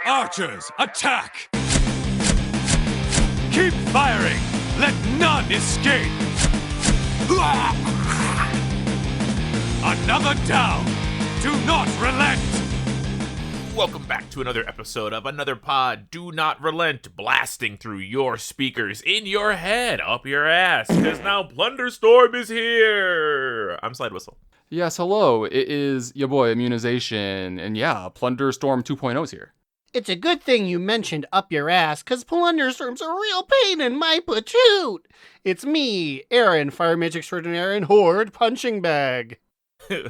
Archers, attack! Keep firing! Let none escape! Another down! Do not relent! Welcome back to another episode of Another Pod. Do not relent, blasting through your speakers, in your head, up your ass, because now Plunderstorm is here! I'm Slidewhistle. Yes, hello. It is your boy Immunization, and yeah, Plunderstorm 2.0 is here. It's a good thing you mentioned up your ass, because Plunderstorm's a real pain in my patoot. It's me, Aaron, Fire Mage Extraordinaire and Horde Punching Bag.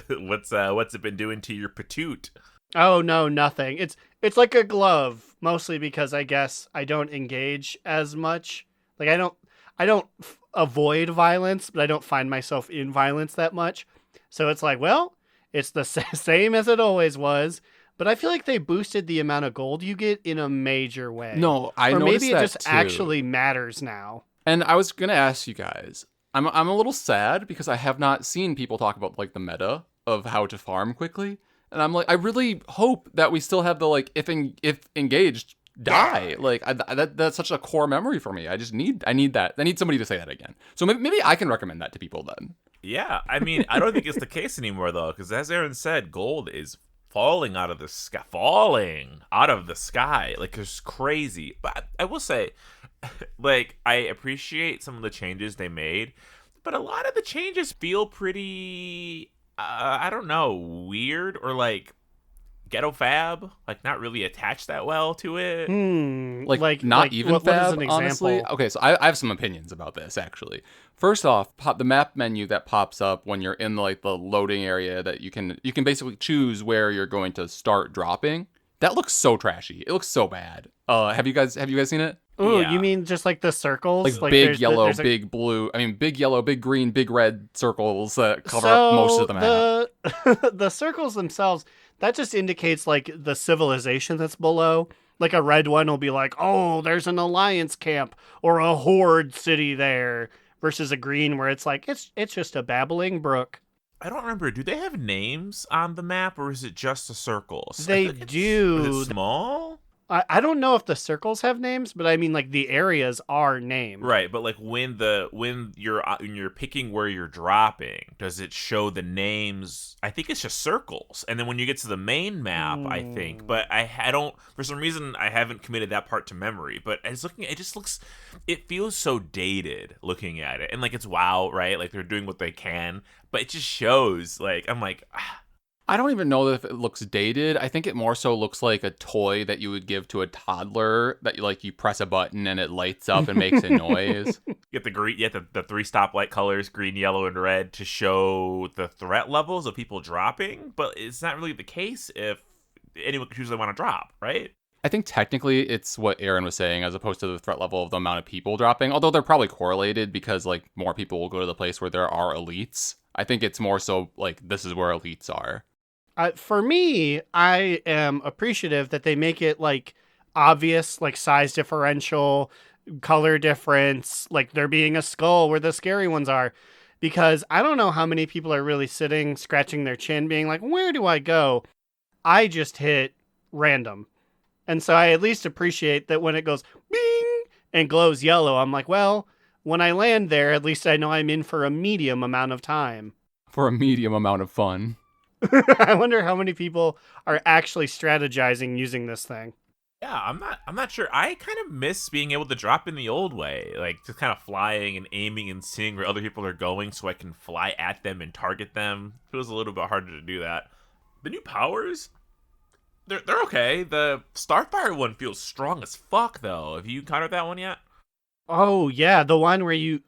What's it been doing to your patoot? Oh no, nothing. It's like a glove, mostly because I guess I don't engage as much. Like I don't avoid violence, but I don't find myself in violence that much. So it's like, well, it's the same as it always was. But I feel like they boosted the amount of gold you get in a major way. No, I or noticed maybe it that just too. actually matters now. And I was gonna ask you guys. I'm a little sad because I have not seen people talk about like the meta of how to farm quickly. And I'm like, I really hope that we still have the like if engaged die. Like that's such a core memory for me. I need that. I need somebody to say that again. So maybe I can recommend that to people then. Yeah, I mean, I don't think it's the case anymore though, because as Aaron said, gold is falling out of the sky, like it's crazy. But I will say, like, I appreciate some of the changes they made, but a lot of the changes feel pretty I don't know, weird, or like ghetto fab, like not really attached that well to it. Like not even what fab, is an honestly. example? Okay, so I have some opinions about this actually. First off, the map menu that pops up when you're in like the loading area that you can basically choose where you're going to start dropping. That looks so trashy. It looks so bad. Have you guys seen it? Ooh, Yeah. You mean just like the circles? Like big there's yellow, there's big blue. I mean, big yellow, big green, big red circles that cover up most of the map. The circles themselves, that just indicates like the civilization that's below. Like a red one will be like, oh, there's an alliance camp or a horde city there, versus a green where it's like it's just a babbling brook. I don't remember. Do they have names on the map, or is it just the circles? They I think do. Was it small? I don't know if the circles have names, but I mean like the areas are named. Right, but like when you're picking where you're dropping, does it show the names? I think it's just circles, and then when you get to the main map, I think. But I don't, for some reason, I haven't committed that part to memory. But it feels so dated looking at it, and like it's WoW, right? Like they're doing what they can, but it just shows. Like I'm like. I don't even know if it looks dated. I think it more so looks like a toy that you would give to a toddler that you press a button and it lights up and makes a noise. You get the three stoplight colors, green, yellow, and red, to show the threat levels of people dropping, but it's not really the case if anyone can choose they want to drop, right? I think technically it's what Aaron was saying as opposed to the threat level of the amount of people dropping, although they're probably correlated because like more people will go to the place where there are elites. I think it's more so like this is where elites are. For me, I am appreciative that they make it like obvious, like size differential, color difference, like there being a skull where the scary ones are, because I don't know how many people are really sitting, scratching their chin, being like, where do I go? I just hit random. And so I at least appreciate that when it goes bing and glows yellow, I'm like, well, when I land there, at least I know I'm in for a medium amount of time. For a medium amount of fun. I wonder how many people are actually strategizing using this thing. Yeah, I'm not sure. I kind of miss being able to drop in the old way, like just kind of flying and aiming and seeing where other people are going so I can fly at them and target them. It feels a little bit harder to do that. The new powers, they're okay. The Starfire one feels strong as fuck though. Have you encountered that one yet? Oh yeah, the one where you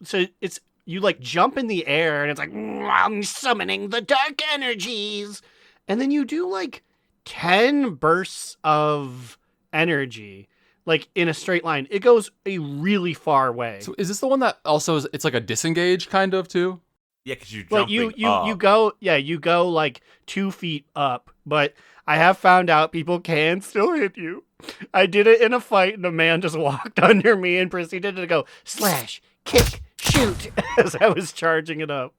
like jump in the air and it's like, I'm summoning the dark energies. And then you do like 10 bursts of energy, like in a straight line. It goes a really far way. So is this the one that also it's like a disengage kind of too? Yeah, because you're Well, jumping you go like 2 feet up, but I have found out people can still hit you. I did it in a fight and a man just walked under me and proceeded to go slash, kick, shoot as I was charging it up.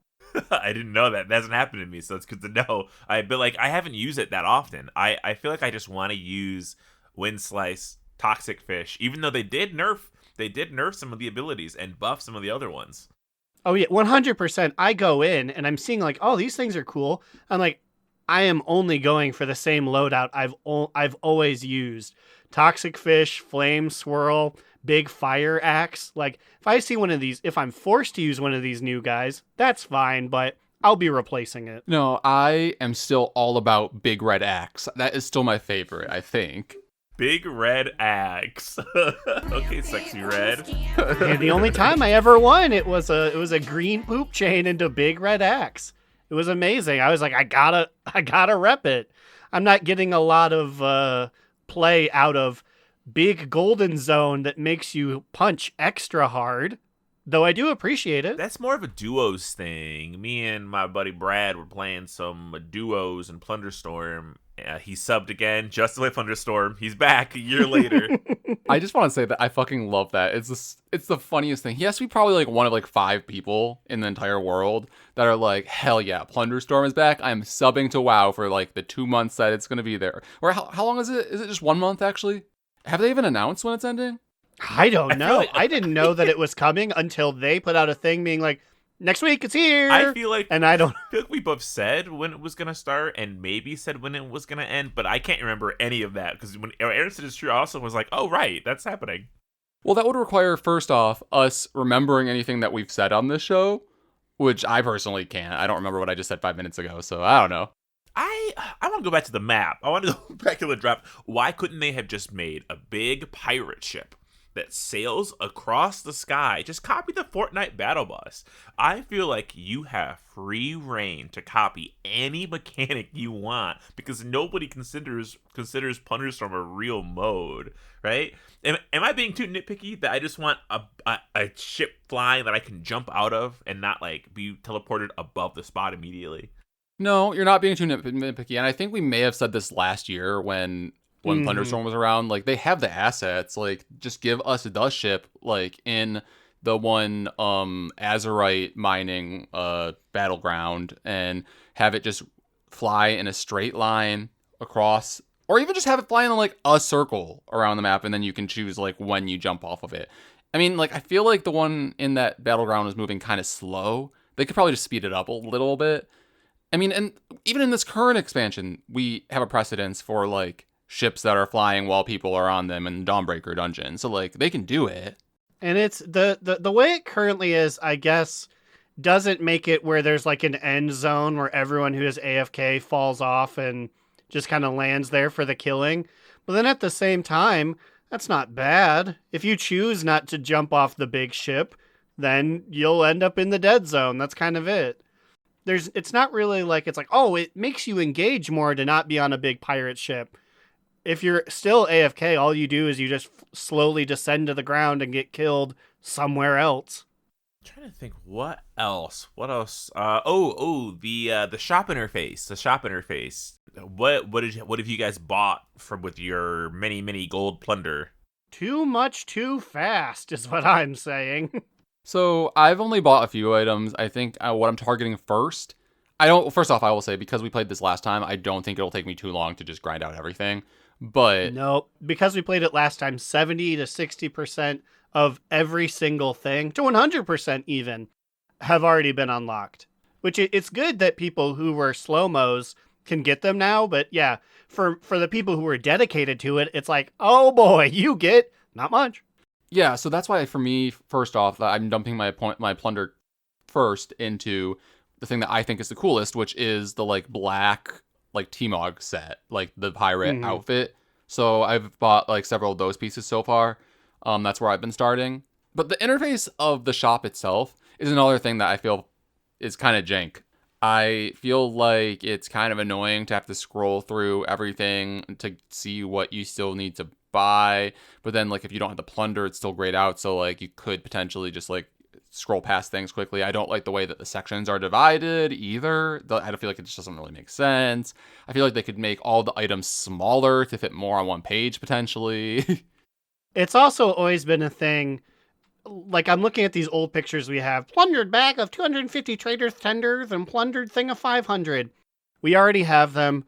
I didn't know that. That hasn't happened to me, so it's good to know. But like I haven't used it that often. I feel like I just want to use Wind Slice, Toxic Fish, even though they did nerf some of the abilities and buff some of the other ones. Oh yeah, 100%. I go in and I'm seeing like, oh, these things are cool. I'm like, I am only going for the same loadout I've always used. Toxic Fish, Flame Swirl, Big Fire Axe. Like, if I see one of these, if I'm forced to use one of these new guys, that's fine, but I'll be replacing it. No, I am still all about Big Red Axe. That is still my favorite, I think. Big Red Axe. Okay, Sexy Red. And the only time I ever won, it was a green poop chain into Big Red Axe. It was amazing. I was like, I gotta rep it. I'm not getting a lot of play out of Big Golden Zone that makes you punch extra hard, though I do appreciate it. That's more of a duos thing. Me and my buddy Brad were playing some duos in Plunderstorm. He subbed again just to play Plunderstorm. He's back a year later. I just want to say that I fucking love that. It's the funniest thing. He has to be probably like one of like 5 people in the entire world that are like, hell yeah, Plunderstorm is back. I'm subbing to WoW for like the 2 months that it's going to be there. Or how long is it? Is it just 1 month actually? Have they even announced when it's ending? I don't know. I didn't know that it was coming until they put out a thing being like, next week it's here. I feel like we both said when it was gonna start and maybe said when it was gonna end, but I can't remember any of that because when Aaron said it's true, I also was like, oh right, that's happening. Well, that would require first off us remembering anything that we've said on this show, which I personally can't. I don't remember what I just said 5 minutes ago, so I don't know. I want to go back to the map. I want to go back to the drop. Why couldn't they have just made a big pirate ship that sails across the sky? Just copy the Fortnite battle bus. I feel like you have free reign to copy any mechanic you want because nobody considers Plunderstorm a real mode, right? Am I being too nitpicky that I just want a ship flying that I can jump out of and not like be teleported above the spot immediately? No, you're not being too nitpicky, and I think we may have said this last year when Plunderstorm was around. Like, they have the assets. Like, just give us the ship, like, in the one Azurite mining battleground, and have it just fly in a straight line across, or even just have it fly in, like, a circle around the map, and then you can choose, like, when you jump off of it. I mean, like, I feel like the one in that battleground was moving kind of slow. They could probably just speed it up a little bit. I mean, and even in this current expansion, we have a precedence for, like, ships that are flying while people are on them in Dawnbreaker Dungeon. So, like, they can do it. And it's the way it currently is, I guess, doesn't make it where there's, like, an end zone where everyone who is AFK falls off and just kind of lands there for the killing. But then at the same time, that's not bad. If you choose not to jump off the big ship, then you'll end up in the dead zone. That's kind of it. It's not really like, it's like, oh, it makes you engage more to not be on a big pirate ship. If you're still AFK, all you do is you just slowly descend to the ground and get killed somewhere else. I'm trying to think what else. The shop interface. The shop interface. What have you guys bought with your many gold plunder? Too much too fast is what I'm saying. So I've only bought a few items. I think what I'm targeting first. First off, I will say, because we played this last time, I don't think it'll take me too long to just grind out everything. But nope, because we played it last time, 70 to 60% of every single thing, to 100% even, have already been unlocked. Which it's good that people who were slow-mos can get them now, but yeah, for the people who were dedicated to it, it's like, oh boy, you get not much. Yeah, so that's why for me, first off, I'm dumping my plunder first into the thing that I think is the coolest, which is the like black like T-Mog set, like the pirate outfit. So I've bought like several of those pieces so far. That's where I've been starting. But the interface of the shop itself is another thing that I feel is kind of jank. I feel like it's kind of annoying to have to scroll through everything to see what you still need to buy. But then, like, if you don't have the plunder, it's still grayed out. So, like, you could potentially just, like, scroll past things quickly. I don't like the way that the sections are divided either. I don't feel like it just doesn't really make sense. I feel like they could make all the items smaller to fit more on one page, potentially. It's also always been a thing. like I'm looking at these old pictures we have. Plundered bag of 250 trader's tenders and plundered thing of 500. We already have them.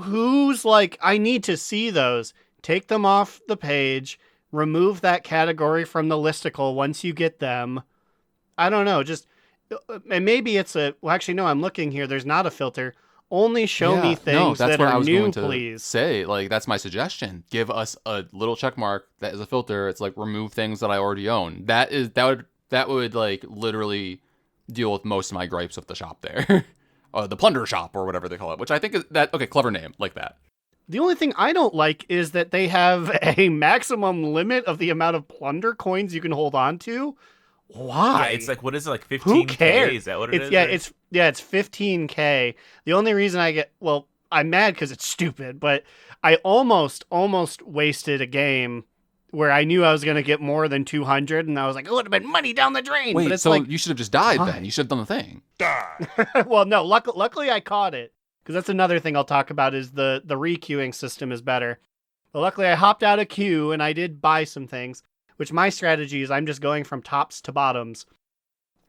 Who's like, I need to see those. Take them off the page. Remove that category from the listicle once you get them. I don't know. Just, and maybe it's well, actually, no, I'm looking here. There's not a filter. Only show me things that are new, please. Say, like, that's my suggestion. Give us a little check mark that is a filter. It's like remove things that I already own. That would like literally deal with most of my gripes with the shop there. The plunder shop or whatever they call it, which I think is clever name, like that. The only thing I don't like is that they have a maximum limit of the amount of plunder coins you can hold on to. Why? Yeah, it's like, what is it, like 15K? Who cares? Is that what it is? Yeah, it's 15K. The only reason I'm mad because it's stupid, but I almost wasted a game where I knew I was going to get more than 200, and I was like, it would have been money down the drain. Wait, but it's so like, you should have just died then. You should have done the thing. well, no, luckily I caught it, because that's another thing I'll talk about is the re-queuing system is better. But luckily I hopped out of queue, and I did buy some things. Which my strategy is I'm just going from tops to bottoms.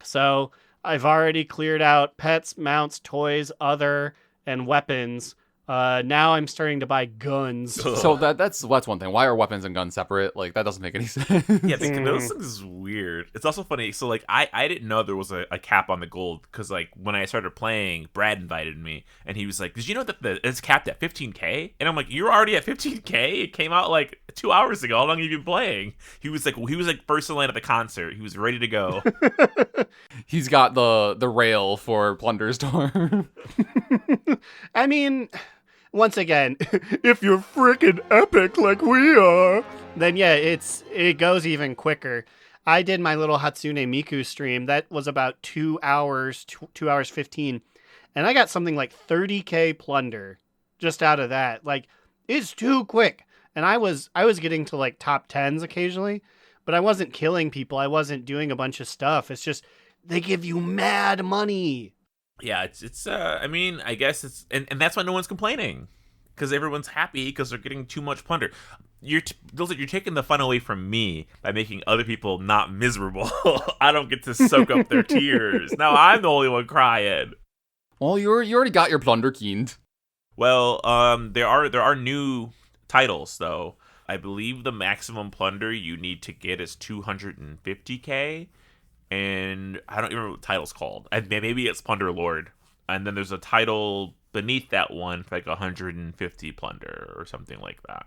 So I've already cleared out pets, mounts, toys, other, and weapons. Now I'm starting to buy guns. So that's one thing. Why are weapons and guns separate? Like, that doesn't make any sense. Yeah, those things is weird. It's also funny. So, like, I didn't know there was a cap on the gold because, like, when I started playing, Brad invited me, and he was like, "Did you know that it's capped at 15K?" And I'm like, "You're already at 15K? It came out like 2 hours ago. How long have you been playing?" He was like first in line at the concert. He was ready to go. He's got the rail for Plunderstorm. I mean, once again, if you're freaking epic like we are, then yeah, it goes even quicker. I did my little Hatsune Miku stream. That was about 2 hours, 2 hours 15. And I got something like 30K plunder just out of that. Like, it's too quick. And I was getting to like top 10s occasionally, but I wasn't killing people. I wasn't doing a bunch of stuff. It's just, they give you mad money. Yeah, it's I mean, I guess it's and that's why no one's complaining, because everyone's happy because they're getting too much plunder. You're taking the fun away from me by making other people not miserable. I don't get to soak up their tears. Now I'm the only one crying. Well, you already got your plunder keened. Well, there are new titles though. I believe the maximum plunder you need to get is 250K. And I don't even remember what the title's called. Maybe it's Plunder Lord. And then there's a title beneath that one for like 150 plunder or something like that.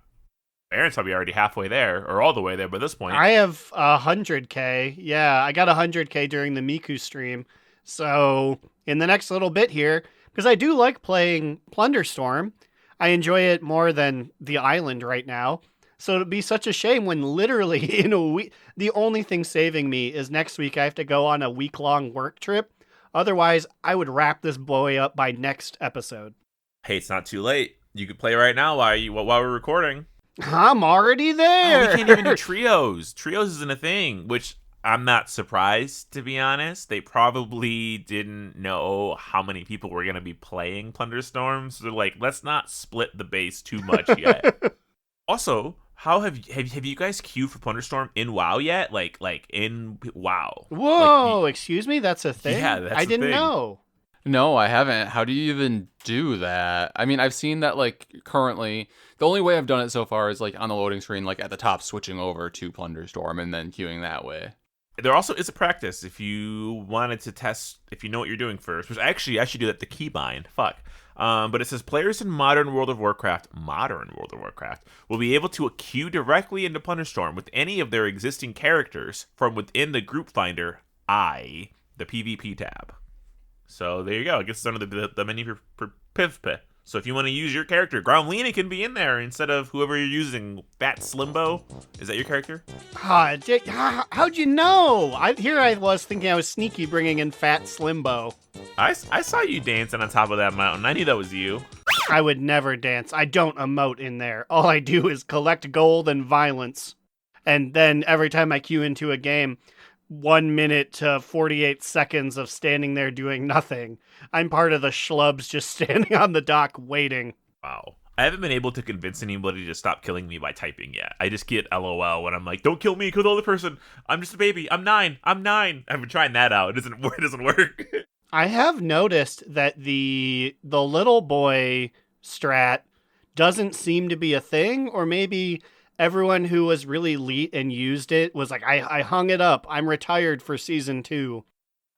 Aaron's probably already halfway there, or all the way there by this point. I have 100K. Yeah, I got 100K during the Miku stream. So in the next little bit here, because I do like playing Plunderstorm, I enjoy it more than the island right now. So it'd be such a shame when literally in a week, the only thing saving me is next week I have to go on a week-long work trip. Otherwise, I would wrap this boy up by next episode. Hey, it's not too late. You could play right now while we're recording. I'm already there. Oh, we can't even do trios. Trios isn't a thing, which I'm not surprised, to be honest. They probably didn't know how many people were going to be playing Plunderstorm. So they're like, let's not split the base too much yet. Also, how have you guys queued for Plunderstorm in WoW yet? Like in WoW? Whoa, excuse me? That's a thing? Yeah, that's I didn't know. No, I haven't. How do you even do that? I mean, I've seen that, like, currently, the only way I've done it so far is, like, on the loading screen, like, at the top, switching over to Plunderstorm and then queuing that way. There also is a practice if you wanted to test, if you know what you're doing first, which actually I should do that, the keybind. Fuck. But it says players in modern World of Warcraft, will be able to queue directly into Plunderstorm with any of their existing characters from within the group finder, the PvP tab. So there you go. I guess it's under the menu for PvP. So if you want to use your character, Groundlina can be in there instead of whoever you're using. Fat Slimbo, is that your character? How'd you know? I was thinking I was sneaky bringing in Fat Slimbo. I saw you dancing on top of that mountain. I knew that was you. I would never dance. I don't emote in there. All I do is collect gold and violence. And then every time I queue into a game, 1 minute to 48 seconds of standing there doing nothing. I'm part of the schlubs just standing on the dock waiting. Wow. I haven't been able to convince anybody to stop killing me by typing yet. I just get LOL when I'm like, don't kill me, kill the other person. I'm just a baby. I'm 9. I've been trying that out. It doesn't work. I have noticed that the little boy strat doesn't seem to be a thing, or maybe everyone who was really elite and used it was like, I hung it up. I'm retired for season 2.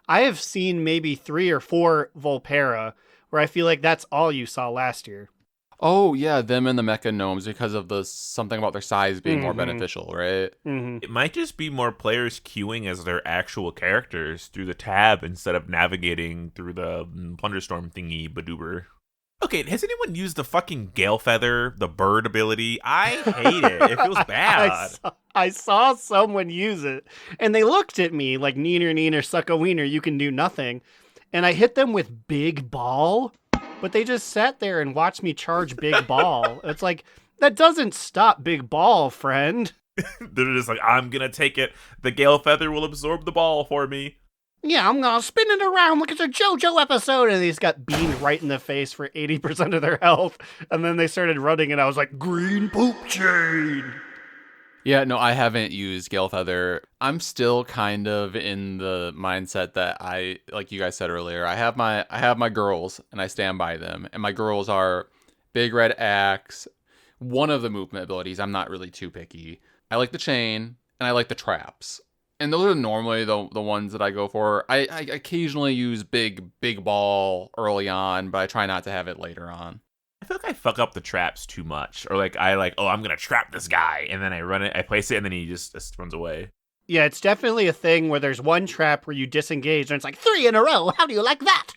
I have seen maybe 3 or 4 Volpera where I feel like that's all you saw last year. Oh, yeah, them and the mecha gnomes because of the something about their size being more beneficial, right? Mm-hmm. It might just be more players queuing as their actual characters through the tab instead of navigating through the Plunderstorm thingy badoober. Okay, has anyone used the fucking Gale Feather, the bird ability? I hate it. It feels bad. I saw someone use it, and they looked at me like, neener, suck a wiener, you can do nothing. And I hit them with Big Ball, but they just sat there and watched me charge Big Ball. It's like, that doesn't stop Big Ball, friend. They're just like, I'm gonna take it. The Gale Feather will absorb the ball for me. Yeah, I'm gonna spin it around like it's a JoJo episode. And they just got beamed right in the face for 80% of their health. And then they started running, and I was like, green poop chain. Yeah, no, I haven't used Gale Feather. I'm still kind of in the mindset that I, like you guys said earlier, I have my girls, and I stand by them. And my girls are Big Red Axe. One of the movement abilities, I'm not really too picky. I like the chain, and I like the traps. And those are normally the ones that I go for. I occasionally use big ball early on, but I try not to have it later on. I feel like I fuck up the traps too much. Or I'm gonna trap this guy, and then I run it, I place it, and then he just runs away. Yeah, it's definitely a thing where there's one trap where you disengage, and it's like, 3 in a row, how do you like that?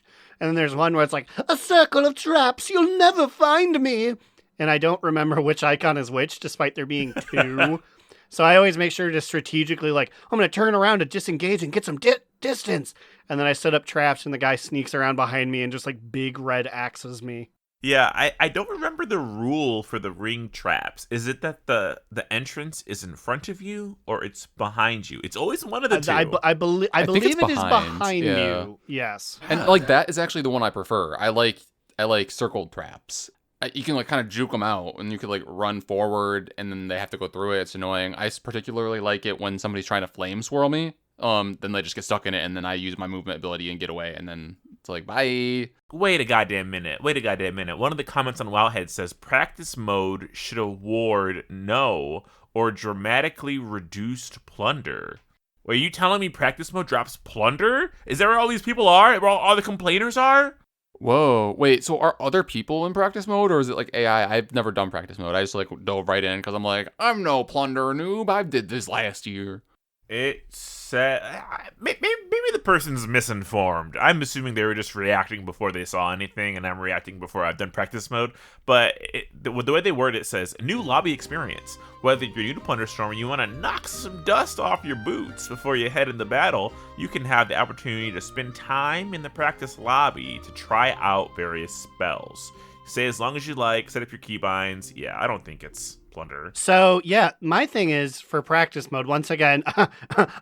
And then there's one where it's like, a circle of traps, you'll never find me. And I don't remember which icon is which, despite there being 2. So I always make sure to strategically, like, I'm going to turn around to disengage and get some distance. And then I set up traps, and the guy sneaks around behind me and just, like, big red axes me. Yeah, I don't remember the rule for the ring traps. Is it that the entrance is in front of you, or it's behind you? It's always one of the two. I believe it is behind yeah. you. Yes. And, like, that is actually the one I prefer. I like circled traps. You can, like, kind of juke them out, and you could, like, run forward, and then they have to go through it. It's annoying. I particularly like it when somebody's trying to flame swirl me. Then they just get stuck in it, and then I use my movement ability and get away, and then it's like, bye. Wait a goddamn minute. One of the comments on Wowhead says, practice mode should award no or dramatically reduced plunder. Wait, are you telling me practice mode drops plunder? Is that where all these people are? Where all the complainers are? Whoa, wait, so are other people in practice mode, or is it like AI? I've never done practice mode. I just like dove right in because I'm like, I'm no plunder noob. I did this last year. It said maybe the person's misinformed. I'm assuming they were just reacting before they saw anything, and I'm reacting before I've done practice mode. But the way they word it says, new lobby experience. Whether you're new to Plunderstorm or you want to knock some dust off your boots before you head into battle, you can have the opportunity to spend time in the practice lobby to try out various spells. Say as long as you like, set up your keybinds. Yeah, I don't think it's plunder. So, yeah, my thing is, for practice mode, once again,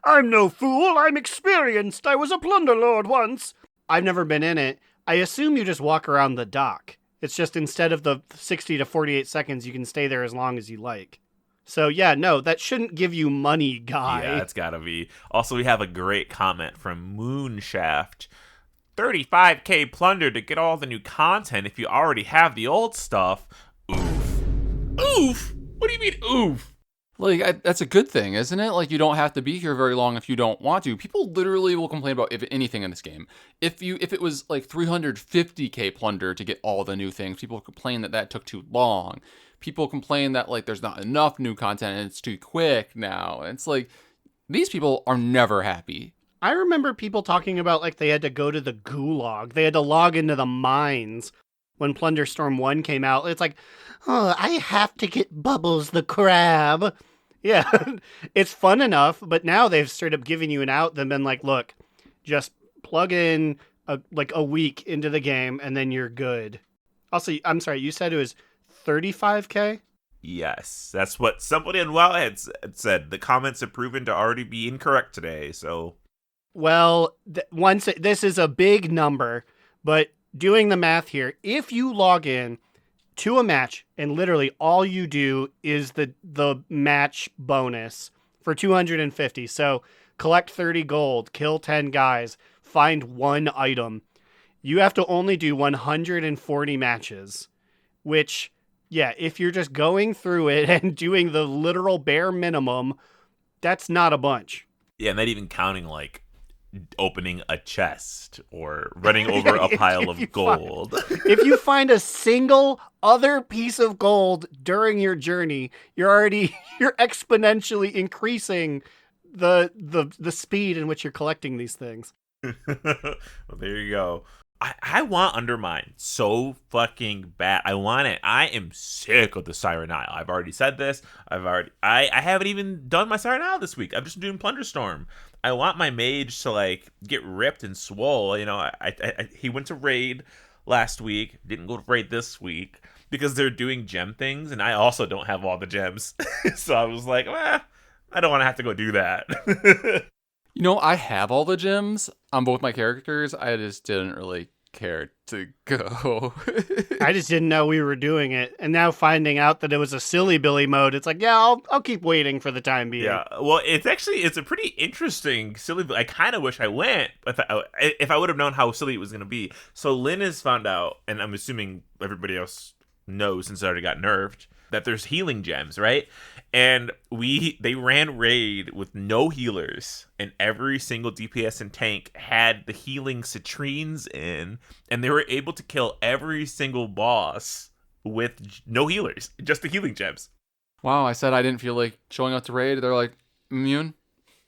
I'm no fool, I'm experienced, I was a plunder lord once. I've never been in it. I assume you just walk around the dock. It's just instead of the 60 to 48 seconds, you can stay there as long as you like. So, yeah, no, that shouldn't give you money, guy. Yeah, it's gotta be. Also, we have a great comment from Moonshaft. 35k plunder to get all the new content if you already have the old stuff. Oof. Oof? What do you mean, oof? Like, that's a good thing, isn't it? Like, you don't have to be here very long if you don't want to. People literally will complain about anything in this game. If it was like 350k plunder to get all the new things, people complain that took too long. People complain that, like, there's not enough new content and it's too quick now. And it's like, these people are never happy. I remember people talking about, like, they had to go to the gulag. They had to log into the mines when Plunderstorm 1 came out. It's like, oh, I have to get Bubbles the crab. Yeah, it's fun enough, but now they've straight up given you an out and been like, look, just plug in a week into the game and then you're good. Also, I'm sorry, you said it was 35k? Yes, that's what somebody on WoW had said. The comments have proven to already be incorrect today, so... Well, this is a big number, but doing the math here, if you log in to a match, and literally all you do is the match bonus for 250. So collect 30 gold, kill 10 guys, find one item. You have to only do 140 matches, which, yeah, if you're just going through it and doing the literal bare minimum, that's not a bunch. Yeah, not even counting like opening a chest or running over a pile of gold. If you find a single other piece of gold during your journey, you're exponentially increasing the speed in which you're collecting these things. Well, there you go. I want Undermine so fucking bad. I want it. I am sick of the Siren Isle. I've already said this. I haven't even done my Siren Isle this week. I'm just doing Plunderstorm. I want my mage to like get ripped and swole. You know, he went to raid last week. Didn't go to raid this week because they're doing gem things, and I also don't have all the gems. So I was like, I don't want to have to go do that. You know, I have all the gems on both my characters. I just didn't really care to go. I just didn't know we were doing it. And now finding out that it was a silly Billy mode, it's like, yeah, I'll keep waiting for the time being. Yeah, well, it's a pretty interesting silly. I kind of wish I went if I would have known how silly it was going to be. So Lynn has found out, and I'm assuming everybody else knows since it already got nerfed, that there's healing gems, right? And they ran raid with no healers, and every single DPS and tank had the healing citrines in, and they were able to kill every single boss with no healers, just the healing gems. Wow, I said I didn't feel like showing up to raid. They're like, Immune,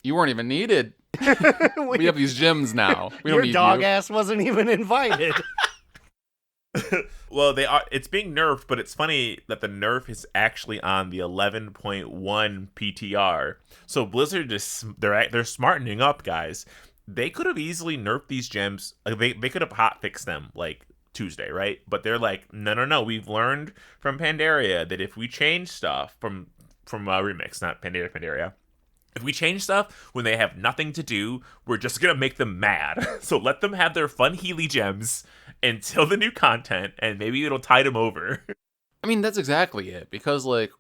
you weren't even needed. We have these gems now. We don't Your need dog you. ass wasn't even invited. Well, it's being nerfed, but it's funny that the nerf is actually on the 11.1 PTR. So Blizzard they're smartening up, guys. They could have easily nerfed these gems. They could have hotfixed them like Tuesday, right? But they're like, no. We've learned from Pandaria that if we change stuff from Remix, not Pandaria. If we change stuff when they have nothing to do, we're just going to make them mad. So let them have their fun Healy gems until the new content, and maybe it'll tide them over. I mean, that's exactly it. Because, like,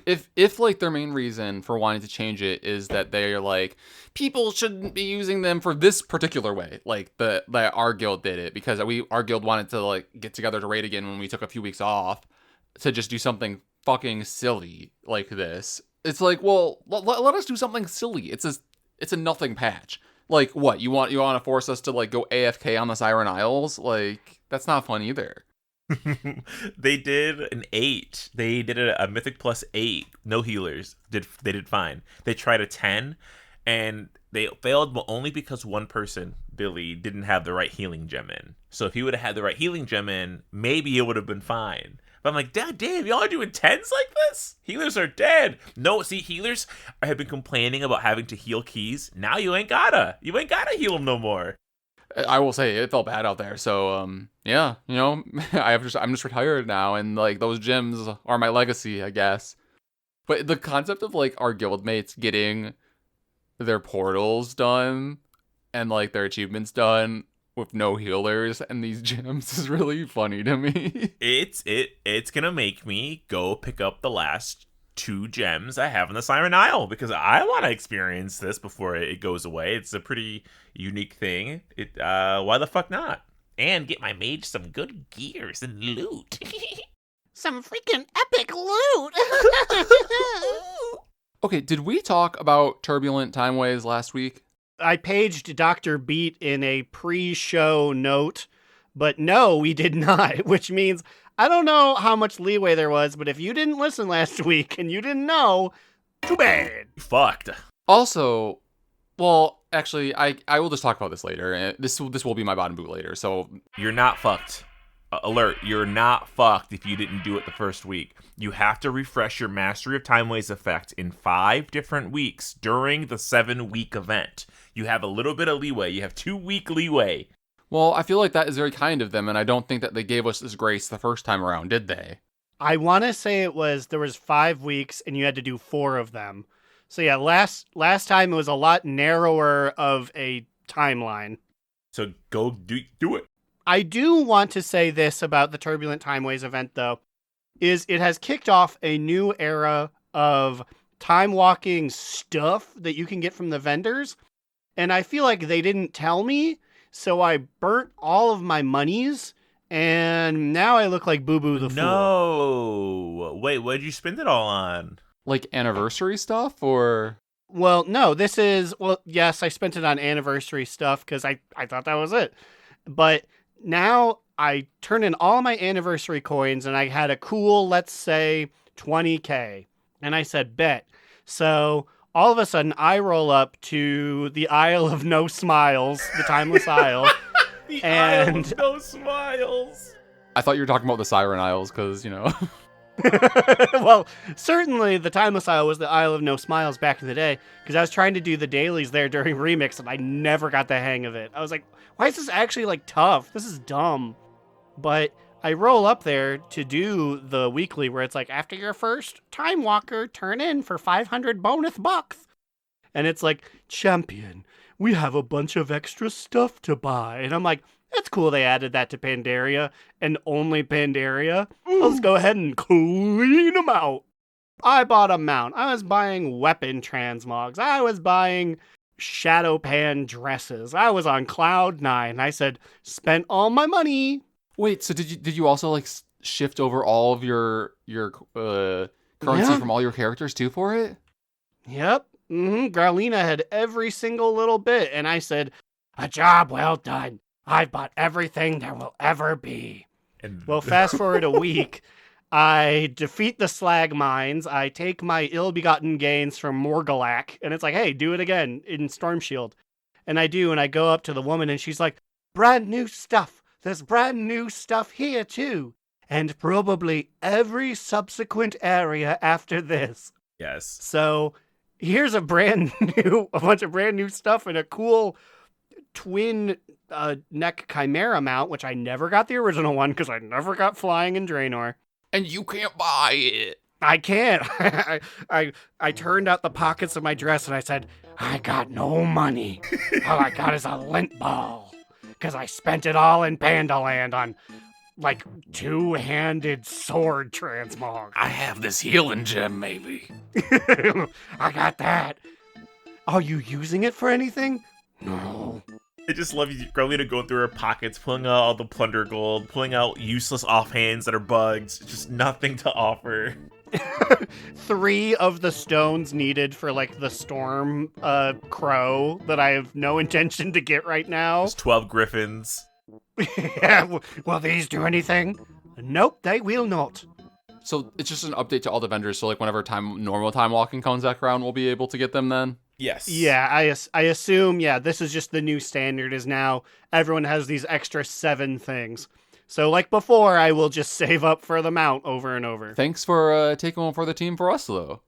if like, their main reason for wanting to change it is that they're like, people shouldn't be using them for this particular way. Like, that our guild did it. Because our guild wanted to, like, get together to raid again when we took a few weeks off to just do something fucking silly like this. It's like, well, let us do something silly. It's a nothing patch. Like, what, you want to force us to like go AFK on the Siren Isles? Like, that's not fun either. They did an 8. They did a mythic plus 8. No healers. They did fine. They tried a 10, and they failed only because one person, Billy, didn't have the right healing gem in. So if he would have had the right healing gem in, maybe it would have been fine. But I'm like, damn, y'all are doing 10s like this? Healers are dead. No, see, healers have been complaining about having to heal keys. Now you ain't gotta heal them no more. I will say it felt bad out there. So yeah, you know, I'm just retired now, and like those gems are my legacy, I guess. But the concept of like our guildmates getting their portals done and like their achievements done with no healers and these gems is really funny to me. It's gonna make me go pick up the last 2 gems I have in the Siren Isle because I want to experience this before it goes away. It's a pretty unique thing. Why the fuck not? And get my mage some good gears and loot. Some freaking epic loot. Okay, did we talk about turbulent timeways last week? I paged Dr. Beat in a pre-show note, but no, we did not, which means I don't know how much leeway there was, but if you didn't listen last week and you didn't know, too bad. Fucked. Also, well, actually, I will just talk about this later. This will be my bottom boot later, so... You're not fucked. Alert, you're not fucked if you didn't do it the first week. You have to refresh your Mastery of Timeways effect in 5 different weeks during the 7-week event. You have a little bit of leeway. You have 2-week leeway. Well, I feel like that is very kind of them, and I don't think that they gave us this grace the first time around, did they? I want to say there was 5 weeks and you had to do 4 of them. So yeah, last time it was a lot narrower of a timeline. So go do it. I do want to say this about the Turbulent Timeways event, though. is it has kicked off a new era of time walking stuff that you can get from the vendors. And I feel like they didn't tell me, so I burnt all of my monies, and now I look like Boo Boo the Fool. No. Wait, what did you spend it all on? Like anniversary stuff, or? Well, no, yes, I spent it on anniversary stuff because I thought that was it. But now I turn in all my anniversary coins, and I had a cool, let's say, 20K. And I said, bet. So all of a sudden, I roll up to the Isle of No Smiles, the Timeless Isle. The And- Isle of No Smiles. I thought you were talking about the Siren Isles, because, you know. Well, certainly the Timeless Isle was the Isle of No Smiles back in the day, because I was trying to do the dailies there during Remix, and I never got the hang of it. I was like, why is this actually, like, tough? This is dumb. But I roll up there to do the weekly where it's like, after your first Time Walker, turn in for 500 bonus bucks. And it's like, champion, we have a bunch of extra stuff to buy. And I'm like, it's cool they added that to Pandaria, and only Pandaria. Let's go ahead and clean them out. I bought a mount. I was buying weapon transmogs. I was buying shadow pan dresses. I was on cloud 9. I said, spent all my money. Wait, so did you also like shift over all of your currency Yeah. from all your characters too for it? Yep. Growlina had every single little bit, and I said, a job well done. I've bought everything there will ever be. And Well, fast forward a week, I defeat the slag mines. I take my ill-begotten gains from Morgalac, and it's like, hey, do it again in Storm Shield. And I do, and I go up to the woman, and she's like, brand new stuff. There's brand new stuff here, too. And probably every subsequent area after this. yes. So here's a bunch of brand new stuff and a cool twin neck chimera mount, which I never got the original one because I never got flying in Draenor. And you can't buy it. I can't. I turned out the pockets of my dress and I said, I got no money. All I got is a lint ball because I spent it all in Pandaland on like two-handed sword transmog. I have this healing gem, maybe. I got that. Are you using it for anything? No. I just love you, Growlina going through her pockets, pulling out all the plunder gold, pulling out useless offhands that are bugs, just nothing to offer. 3 of the stones needed for like the storm crow that I have no intention to get right now. There's 12 griffins. Yeah, will these do anything? Nope, they will not. So it's just an update to all the vendors. So like whenever normal time walking comes back around, we'll be able to get them then. Yes. Yeah, I assume, this is just the new standard is now everyone has these extra 7 things. So like before, I will just save up for the mount over and over. Thanks for taking one for the team for us, though.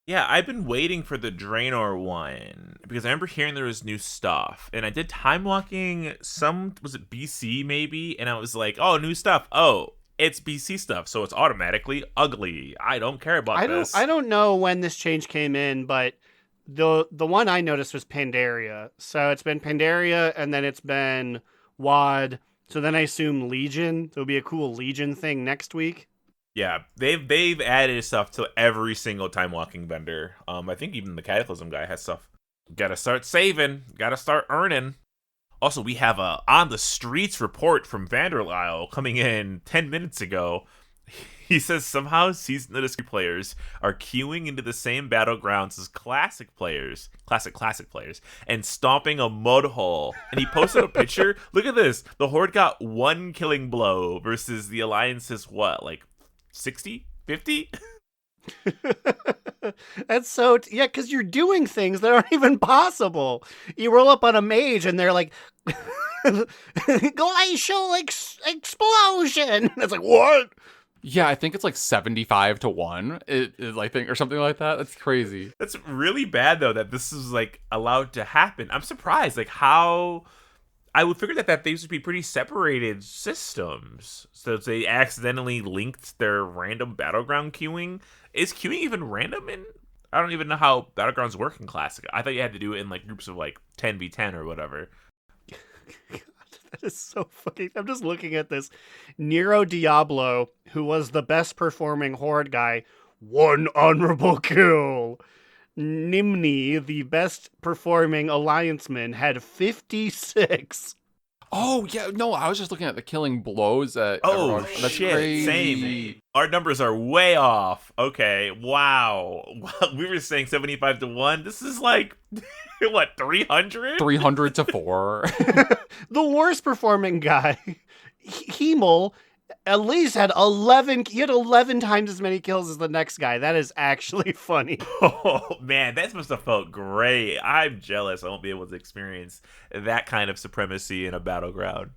Yeah, I've been waiting for the Draenor one because I remember hearing there was new stuff, and I did time walking. Was it BC maybe? And I was like, oh, new stuff. Oh, it's BC stuff, so it's automatically ugly. I don't care about this. I don't know when this change came in, but the one I noticed was Pandaria. So it's been Pandaria, and then it's been WoD. So then I assume Legion. There'll be a cool Legion thing next week. Yeah, they've added stuff to every single time walking vendor. I think even the Cataclysm guy has stuff. Gotta start saving. Gotta start earning. Also, we have a on the streets report from Vanderlyle coming in 10 minutes ago. He says somehow Season of the Sea players are queuing into the same battlegrounds as classic players, and stomping a mud hole. And he posted a picture. Look at this. The Horde got 1 killing blow versus the Alliance's what, like 60? 50? That's so because you're doing things that aren't even possible. You roll up on a mage and they're like glacial explosion. It's like, what? Yeah, I think it's like 75 to 1, I think, or something like that. That's crazy. That's really bad though that this is like allowed to happen. I'm surprised like how I would figure that these would be pretty separated systems. So if they accidentally linked their random battleground queuing. Is queuing even random in? I don't even know how battlegrounds work in Classic. I thought you had to do it in like groups of like 10v10 or whatever. That is so fucking. I'm just looking at this. Nero Diablo, who was the best performing horde guy, 1 honorable kill. Nimni, the best performing allianceman, had 56. Oh, yeah. No, I was just looking at the killing blows at Oh, everyone. That's shit. crazy. Same. Our numbers are way off. Okay. Wow. We were saying 75 to 1. This is like, what, 300? 300 to 4. The worst performing guy, Hemel, at least had 11. He had 11 times as many kills as the next guy. That is actually funny. Oh, man. That must have felt great. I'm jealous I won't be able to experience that kind of supremacy in a battleground.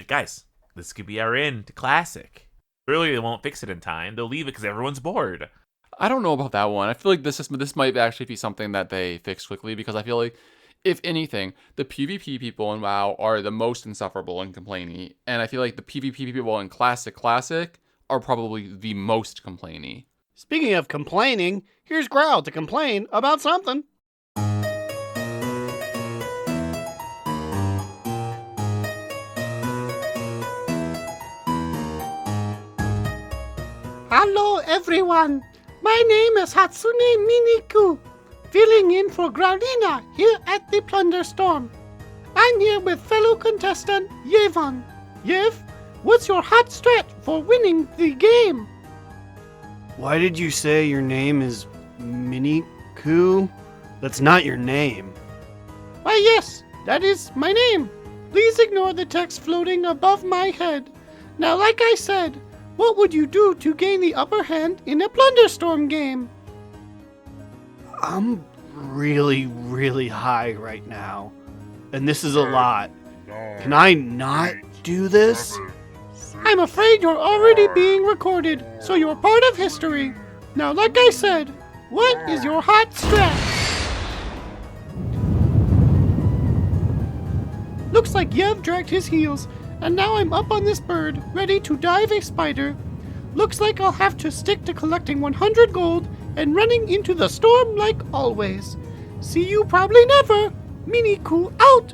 Guys, this could be our end to Classic. Really, they won't fix it in time. They'll leave it because everyone's bored. I don't know about that one. I feel like this might actually be something that they fix quickly, because I feel like, if anything, the PvP people in WoW are the most insufferable and complainy, and I feel like the PvP people in Classic are probably the most complainy. Speaking of complaining, here's Growl to complain about something. Hello everyone, my name is Hatsune Miniku, filling in for Growlina here at the Plunderstorm. I'm here with fellow contestant Yevon. Yev, what's your hot strat for winning the game? Why did you say your name is Miniku? That's not your name. Why yes, that is my name. Please ignore the text floating above my head. Now like I said, what would you do to gain the upper hand in a Plunderstorm game? I'm really, really high right now. And this is a lot. Can I not do this? I'm afraid you're already being recorded, so you're part of history. Now, like I said, what is your hot strat? Looks like Yev dragged his heels, and now I'm up on this bird, ready to dive a spider. Looks like I'll have to stick to collecting 100 gold and running into the storm like always. See you probably never. Miniku out.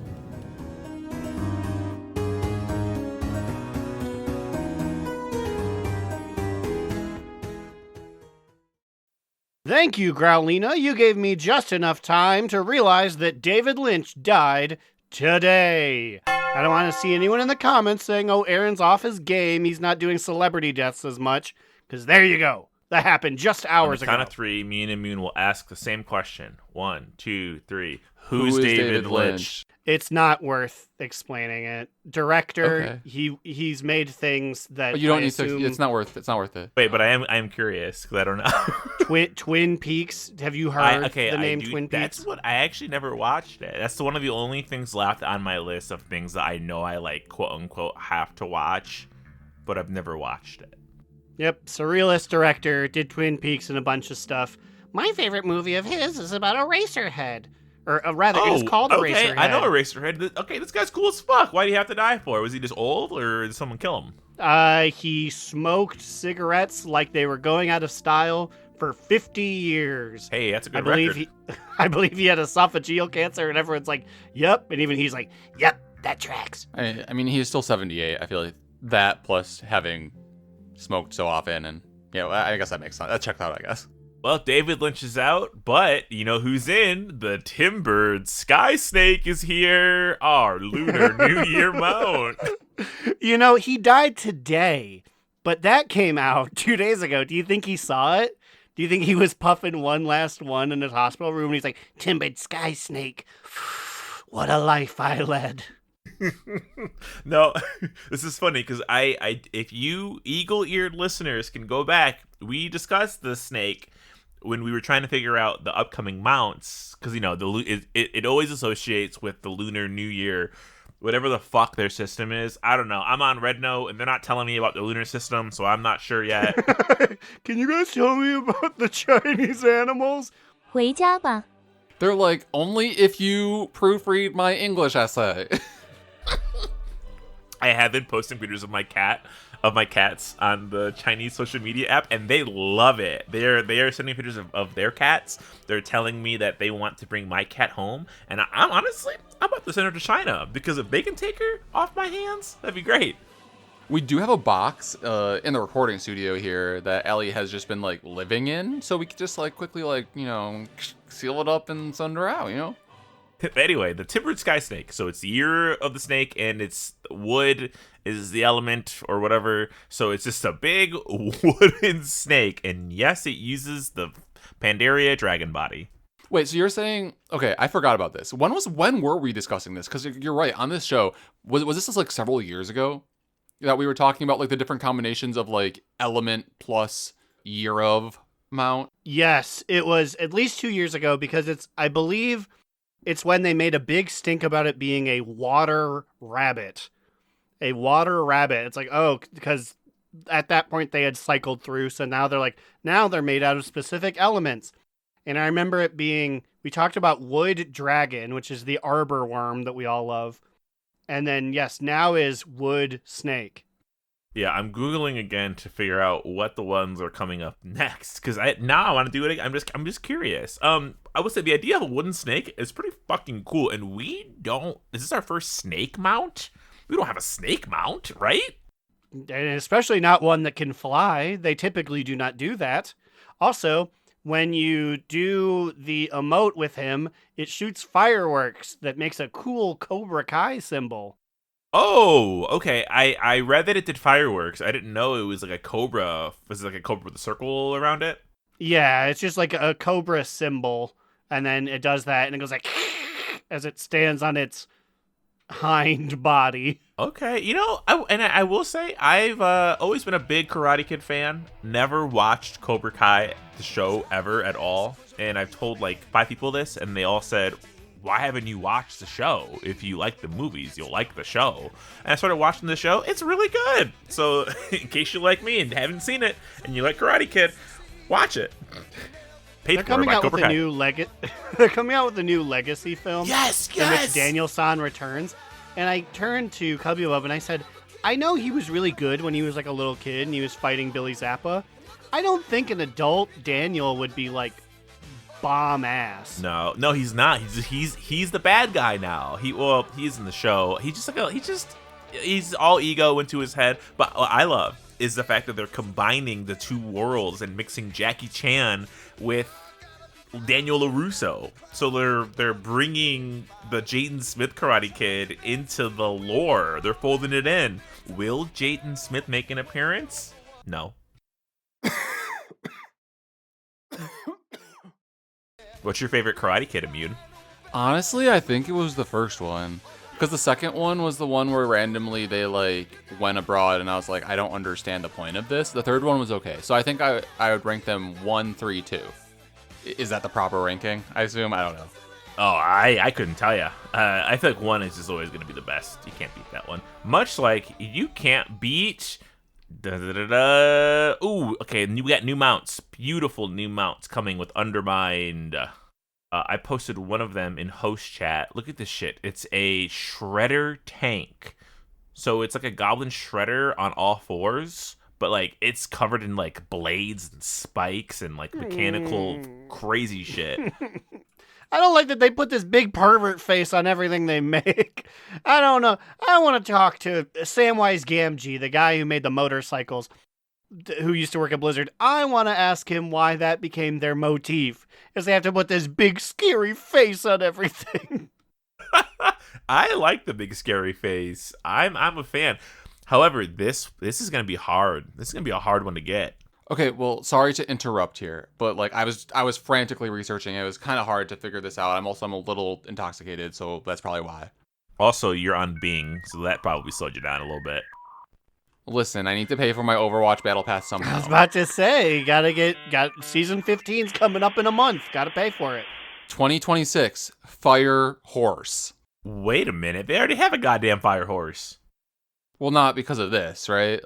Thank you, Growlina. You gave me just enough time to realize that David Lynch died today. I don't want to see anyone in the comments saying, oh, Aaron's off his game, he's not doing celebrity deaths as much, because there you go. That happened just hours ago. On the count of 3, me and Immune will ask the same question. 1, 2, 3. Who's David Lynch? It's not worth explaining it. Director, okay. He's made things that but you don't need to. It's not worth it. Wait, but I am curious because I don't know. Twin Peaks. Have you heard the name Twin Peaks? That's what I actually never watched it. That's one of the only things left on my list of things that I know I like, quote unquote, have to watch, but I've never watched it. Yep, surrealist director, did Twin Peaks and a bunch of stuff. My favorite movie of his is about Eraserhead. Or rather, it's called Eraserhead. I know Eraserhead. Okay, this guy's cool as fuck. Why do you have to die for? Was he just old, or did someone kill him? He smoked cigarettes like they were going out of style for 50 years. Hey, that's a good record. I believe he had esophageal cancer, and everyone's like, yep. And even he's like, yep, that tracks. I mean, he's still 78. I feel like that plus having smoked so often, and I guess that makes sense. That checks out, I guess. Well, David Lynch is out, but you know who's in? The Timbird Sky Snake is here. Our Lunar New Year mount. You know, he died today, but that came out 2 days ago. Do you think he saw it? Do you think he was puffing one last one in his hospital room and he's like, Timbird Sky Snake, what a life I led. No, this is funny because I if you eagle-eared listeners can go back, we discussed the snake when we were trying to figure out the upcoming mounts, because it always associates with the Lunar New Year, whatever the fuck their system is. I don't know. I'm on Red Note and they're not telling me about the lunar system, so I'm not sure yet. Can you guys tell me about the Chinese animals? 回家吧. They're like, only if you proofread my English essay. I have been posting pictures of my cat of my cats on the Chinese social media app, and they love it. They are sending pictures of their cats. They're telling me that they want to bring my cat home, and I'm honestly, I'm about to send her to China, because if they can take her off my hands, that'd be great. We do have a box in the recording studio here that Ellie has just been like living in, so we could just like quickly like, you know, seal it up and send her out, you know? Anyway, the timbered sky snake. So it's the year of the snake, and it's wood is the element or whatever. So it's just a big wooden snake, and yes, it uses the Pandaria dragon body. Wait, so you're saying, okay, I forgot about this. When were we discussing this? Because you're right, on this show, was this just like several years ago that we were talking about like the different combinations of like element plus year of mount? Yes, it was at least 2 years ago, because I believe it's when they made a big stink about it being a water rabbit. A water rabbit. It's like, oh, because at that point they had cycled through, so now they're made out of specific elements. And I remember it being, we talked about wood dragon, which is the arbor worm that we all love. And then, yes, now is wood snake. Yeah, I'm Googling again to figure out what the ones are coming up next, because I want to do it again. I'm just curious. I would say the idea of a wooden snake is pretty fucking cool, and is this our first snake mount? We don't have a snake mount, right? And especially not one that can fly. They typically do not do that. Also, when you do the emote with him, it shoots fireworks that makes a cool Cobra Kai symbol. Oh, okay. I read that it did fireworks. I didn't know it was like a cobra. Was it like a cobra with a circle around it? Yeah, it's just like a cobra symbol, and then it does that, and it goes like as it stands on its hind body. Okay, you know, I will say I've always been a big Karate Kid fan. Never watched Cobra Kai, the show, ever at all. And I've told like 5 people this, and they all said, why haven't you watched the show? If you like the movies, you'll like the show. And I started watching the show. It's really good. So in case you like me and haven't seen it, and you like Karate Kid, watch it. They're coming out with a new They're coming out with a new legacy film. Yes. In which Daniel-san returns. And I turned to Cubby Love and I said, I know he was really good when he was like a little kid and he was fighting Billy Zappa. I don't think an adult Daniel would be like bomb ass. No, he's not. He's the bad guy now. He's in the show. He's all ego into his head. But what I love is the fact that they're combining the two worlds and mixing Jackie Chan with Daniel LaRusso. So they're bringing the Jaden Smith Karate Kid into the lore. They're folding it in. Will Jaden Smith make an appearance? No. What's your favorite Karate Kid, Immune? Honestly, I think it was the first one. Because the second one was the one where randomly they like went abroad and I was like, I don't understand the point of this. The third one was okay. So I think I would rank them 1, 3, 2. Is that the proper ranking? I assume? I don't know. Oh, I couldn't tell you. I feel like 1 is just always going to be the best. You can't beat that one. Much like you can't beat... Ooh, okay, we got new mounts. Beautiful new mounts coming with Undermine. I posted one of them in host chat. Look at this shit. It's a shredder tank. So it's like a goblin shredder on all fours, but like it's covered in like blades and spikes and like mechanical crazy shit. I don't like that they put this big pervert face on everything they make. I don't know. I want to talk to Samwise Gamgee, the guy who made the motorcycles, who used to work at Blizzard. I want to ask him why that became their motif, is they have to put this big scary face on everything. I like the big scary face. I'm a fan. However, this is gonna be hard. This is gonna be a hard one to get. Okay, well, sorry to interrupt here, but like I was frantically researching. It was kind of hard to figure this out. I'm a little intoxicated, so that's probably why. Also, you're on Bing, so that probably slowed you down a little bit. Listen, I need to pay for my Overwatch Battle Pass somehow. I was about to say, got season 15's coming up in a month. Got to pay for it. 2026 Fire Horse. Wait a minute, they already have a goddamn fire horse. Well, not because of this, right?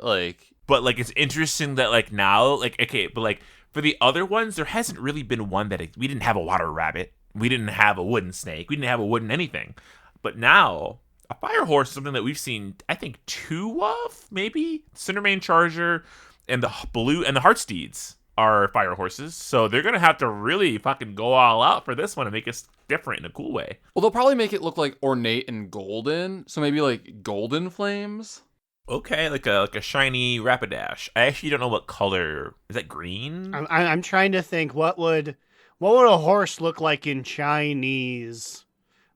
But like it's interesting that like now, like okay, but like for the other ones, there hasn't really been one that we didn't have a water rabbit, we didn't have a wooden snake, we didn't have a wooden anything. But now a fire horse is something that we've seen, I think, 2 of, maybe? Cindermane Charger and the Blue and the Heartsteeds are fire horses, so they're gonna have to really fucking go all out for this one and make us different in a cool way. Well, they'll probably make it look like ornate and golden, so maybe like golden flames. Okay, like a shiny Rapidash. I actually don't know what color. Is that green? I'm trying to think what would a horse look like in Chinese?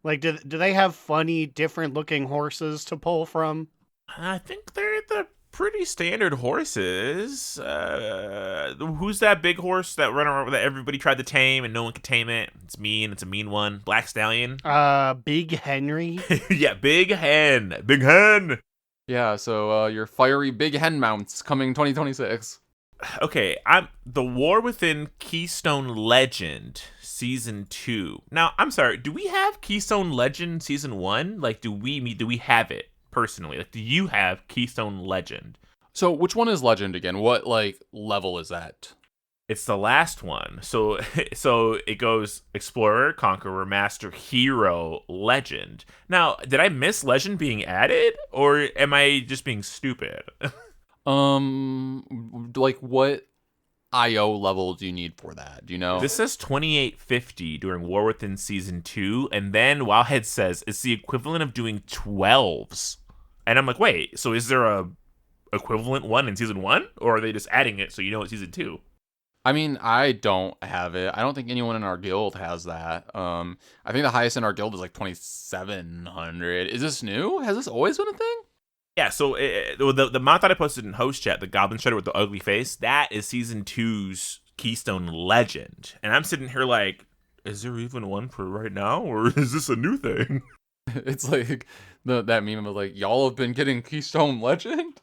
Like, do they have funny, different looking horses to pull from? I think they're the pretty standard horses. Who's that big horse that run around that everybody tried to tame and no one could tame it? It's mean. It's a mean one. Black Stallion. Big Henry. Yeah, Big Hen. Big Hen. Yeah, so your fiery big hen mounts coming 2026. Okay, The War Within Keystone Legend Season 2. Now, I'm sorry, do we have Keystone Legend Season 1? Like, do we have it personally? Like, do you have Keystone Legend? So which one is Legend again? What, like, level is that? It's the last one. So it goes Explorer, Conqueror, Master, Hero, Legend. Now, did I miss Legend being added? Or am I just being stupid? Like, what IO level do you need for that? Do you know? This says 2850 during War Within Season 2, and then Wowhead says it's the equivalent of doing 12s. And I'm like, wait, so is there a equivalent one in Season 1? Or are they just adding it so you know it's Season 2? I mean, I don't have it. I don't think anyone in our guild has that. I think the highest in our guild is like 2,700. Is this new? Has this always been a thing? Yeah, so the mount that I posted in host chat, the Goblin Shredder with the ugly face, that is Season 2's Keystone Legend. And I'm sitting here like, is there even one for right now? Or is this a new thing? It's like that meme of like, y'all have been getting Keystone Legend?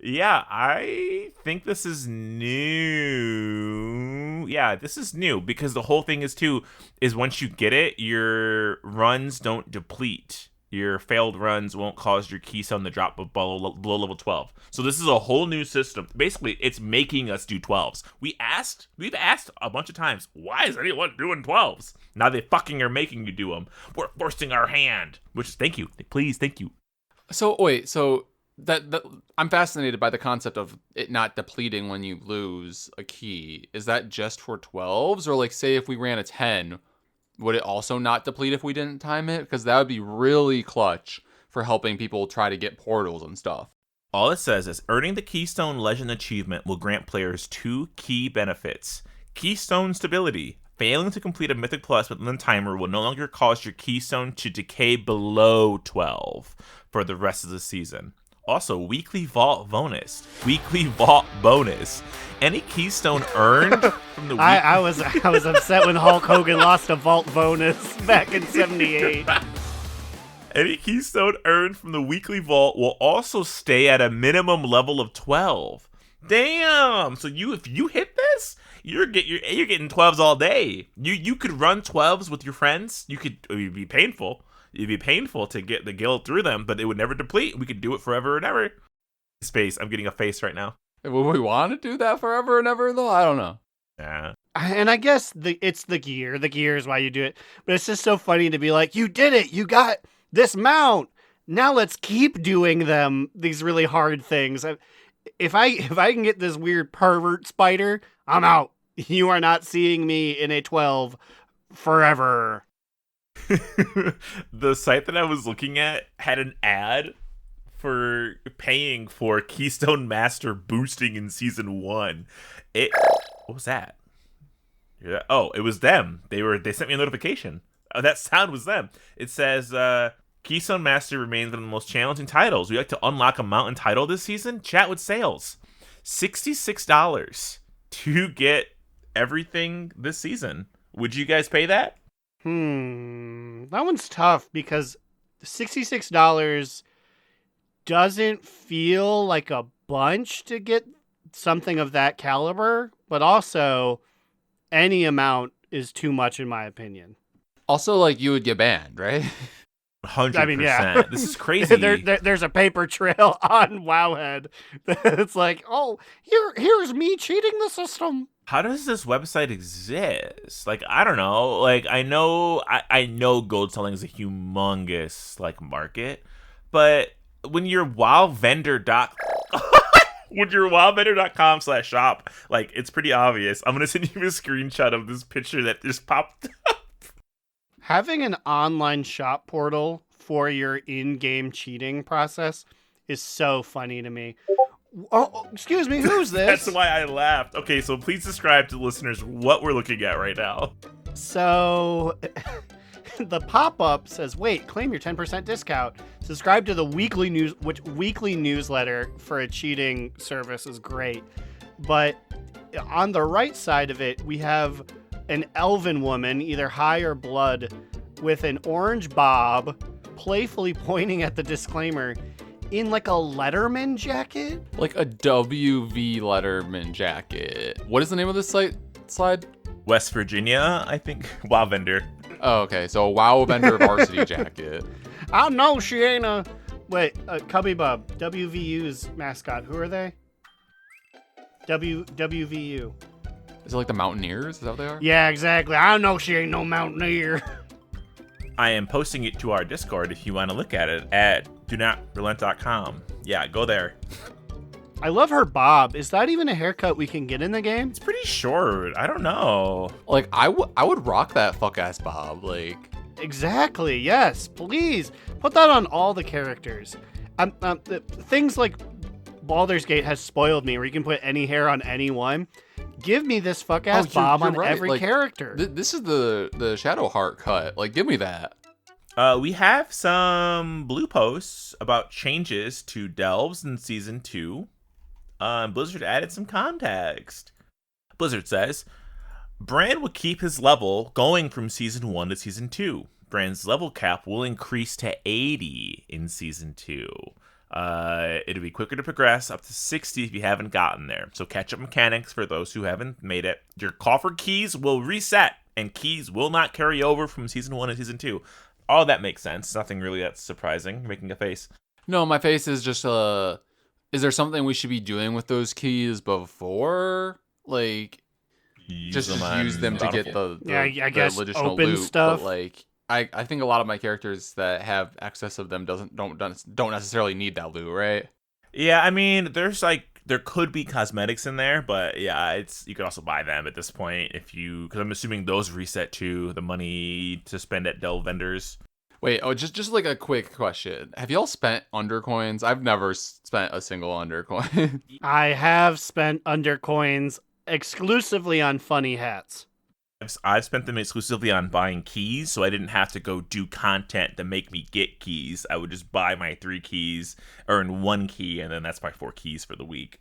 Yeah, I think this is new. Yeah, this is new because the whole thing is once you get it, your runs don't deplete. Your failed runs won't cause your keystone to drop below level 12. So this is a whole new system. Basically, it's making us do 12s. We've asked a bunch of times, why is anyone doing 12s? Now they fucking are making you do them. We're forcing our hand. Which is, thank you. Please, thank you. So, wait, so that I'm fascinated by the concept of it not depleting when you lose a key. Is that just for 12s? Or like, say if we ran a 10, would it also not deplete if we didn't time it? Because that would be really clutch for helping people try to get portals and stuff. All it says is earning the Keystone Legend achievement will grant players 2 key benefits. Keystone stability. Failing to complete a Mythic Plus within the timer will no longer cause your keystone to decay below 12 for the rest of the season. Also, weekly vault bonus. Any keystone earned from the I was upset when Hulk Hogan lost a vault bonus back in '78. Any keystone earned from the weekly vault will also stay at a minimum level of 12. Damn! So if you hit this, you're getting 12s all day. You could run 12s with your friends. It'd be painful. It'd be painful to get the guild through them, but it would never deplete. We could do it forever and ever. Space. I'm getting a face right now. Would we want to do that forever and ever, though? I don't know. Yeah. And I guess it's the gear. The gear is why you do it. But it's just so funny to be like, you did it. You got this mount. Now let's keep doing these really hard things. If I can get this weird pervert spider, I'm out. You are not seeing me in a 12 forever. The site that I was looking at had an ad for paying for Keystone Master boosting in Season 1. What was that? Yeah. Oh, it was them. They sent me a notification. That sound was them. It says, Keystone Master remains one of the most challenging titles. We like to unlock a mountain title this season. Chat with sales. $66 to get everything this season. Would you guys pay that? That one's tough because $66 doesn't feel like a bunch to get something of that caliber, but also any amount is too much in my opinion. Also, like, you would get banned, right? 100%. I mean, yeah. This is crazy. There's a paper trail on Wowhead. It's like, oh, here's me cheating the system. How does this website exist? Like, I don't know. Like, I know gold selling is a humongous like market, but when you're wowvendor.com/shop, like, it's pretty obvious. I'm gonna send you a screenshot of this picture that just popped up. Having an online shop portal for your in-game cheating process is so funny to me. Oh, excuse me, who's this? That's why I laughed. Okay, so please describe to listeners what we're looking at right now. So, the pop-up says, wait, claim your 10% discount. Subscribe to the weekly newsletter for a cheating service is great. But on the right side of it, we have an elven woman, either high or blood, with an orange bob, playfully pointing at the disclaimer in like a Letterman jacket. Like a WV Letterman jacket. What is the name of this site, Slide? West Virginia, I think. Wow, vendor. Oh, okay. So a WoW vendor varsity jacket. I know she ain't a... Wait, Cubby Bub, WVU's mascot. Who are they? WVU. Is it like the Mountaineers? Is that what they are? Yeah, exactly. I know she ain't no mountaineer. I am posting it to our Discord if you want to look at it at donotrelent.com. Yeah, go there. I love her bob. Is that even a haircut we can get in the game? It's pretty short. I don't know. Like, I would rock that fuck-ass bob. Like, exactly. Yes, please. Put that on all the characters. Things like Baldur's Gate has spoiled me where you can put any hair on anyone. Give me this fuck-ass bob on right. every like, character. This is the Shadowheart cut. Like, give me that. We have some blue posts about changes to Delves in Season 2. Blizzard added some context. Blizzard says, Bran will keep his level going from Season 1 to Season 2. Bran's level cap will increase to 80 in Season 2. It'll be quicker to progress, up to 60 if you haven't gotten there. So catch-up mechanics for those who haven't made it. Your coffer keys will reset, and keys will not carry over from Season 1 to Season 2. All that makes sense. Nothing really that's surprising. You're making a face. No, my face is just, is there something we should be doing with those keys before? Like, just use them to get the I guess additional open loot, stuff. But like, I think a lot of my characters that have excess of them don't necessarily need that loot, right? Yeah, I mean, there could be cosmetics in there, but yeah, you could also buy them at this point because I'm assuming those reset to the money to spend at Delve vendors. Wait, just like a quick question. Have y'all spent undercoins? I've never spent a single undercoin. I have spent undercoins exclusively on funny hats. I've spent them exclusively on buying keys, so I didn't have to go do content to make me get keys. I would just buy my 3 keys, earn 1 key, and then that's my 4 keys for the week.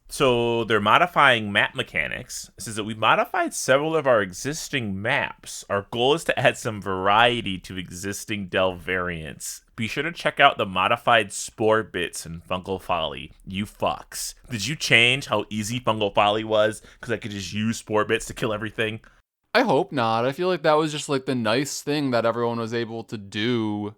So they're modifying map mechanics. It says that we've modified several of our existing maps. Our goal is to add some variety to existing Delve variants. Be sure to check out the modified Spore Bits and Fungal Folly. You fucks. Did you change how easy Fungal Folly was? Because I could just use Spore Bits to kill everything? I hope not. I feel like that was just like the nice thing that everyone was able to do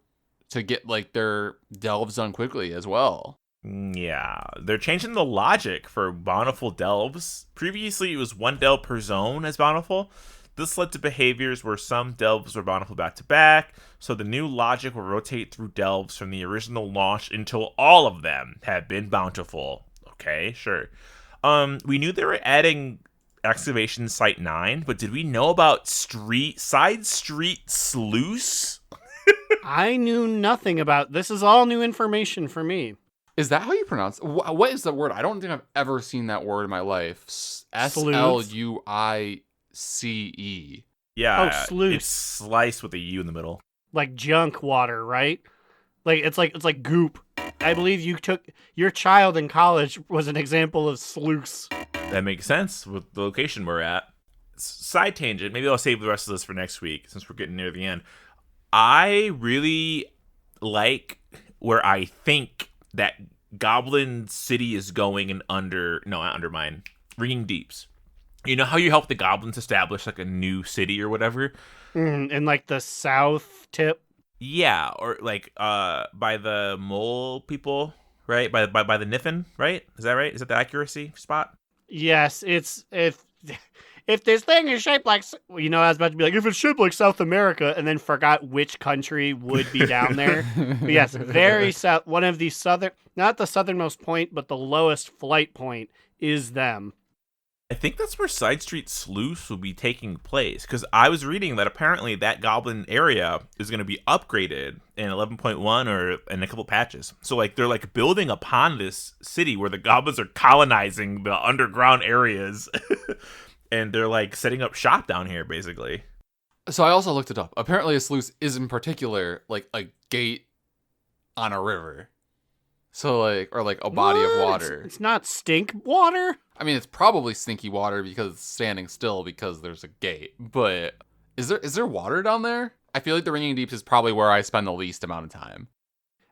to get like their delves done quickly as well. Yeah, they're changing the logic for bountiful delves. Previously, it was 1 delve per zone as bountiful. This led to behaviors where some delves were bountiful back to back, so the new logic will rotate through delves from the original launch until all of them have been bountiful. Okay, sure. We knew they were adding Excavation Site 9, but did we know about Side Street Sluice? I knew nothing about this. Is all new information for me. Is that how you pronounce it? What is the word? I don't think I've ever seen that word in my life. Sluice. Yeah, oh, sluice. It's sliced with a U in the middle. Like junk water, right? Like it's like goop. I believe you took your child in college was an example of sluice. That makes sense with the location we're at. Side tangent. Maybe I'll save the rest of this for next week since we're getting near the end. I really like where I think that Goblin City is going in Undermine. Ringing Deeps. You know how you help the goblins establish like a new city or whatever? In like the south tip? Yeah, or like by the mole people, right? By the Niffin, right? Is that right? Is that the accuracy spot? Yes, it's if this thing is shaped like I was about to be like if it's shaped like South America, and then forgot which country would be down there. But yes, very south. One of the southern, not the southernmost point, but the lowest flight point is them. I think that's where Side Street Sleuth will be taking place, because I was reading that apparently that goblin area is going to be upgraded in 11.1 or in a couple patches. So like they're like building upon this city where the goblins are colonizing the underground areas, and they're like setting up shop down here basically. So I also looked it up. Apparently a sluice is in particular like a gate on a river. So like, or like a body of water. It's not stink water. I mean, it's probably stinky water because it's standing still because there's a gate. But is there water down there? I feel like the Ringing Deeps is probably where I spend the least amount of time.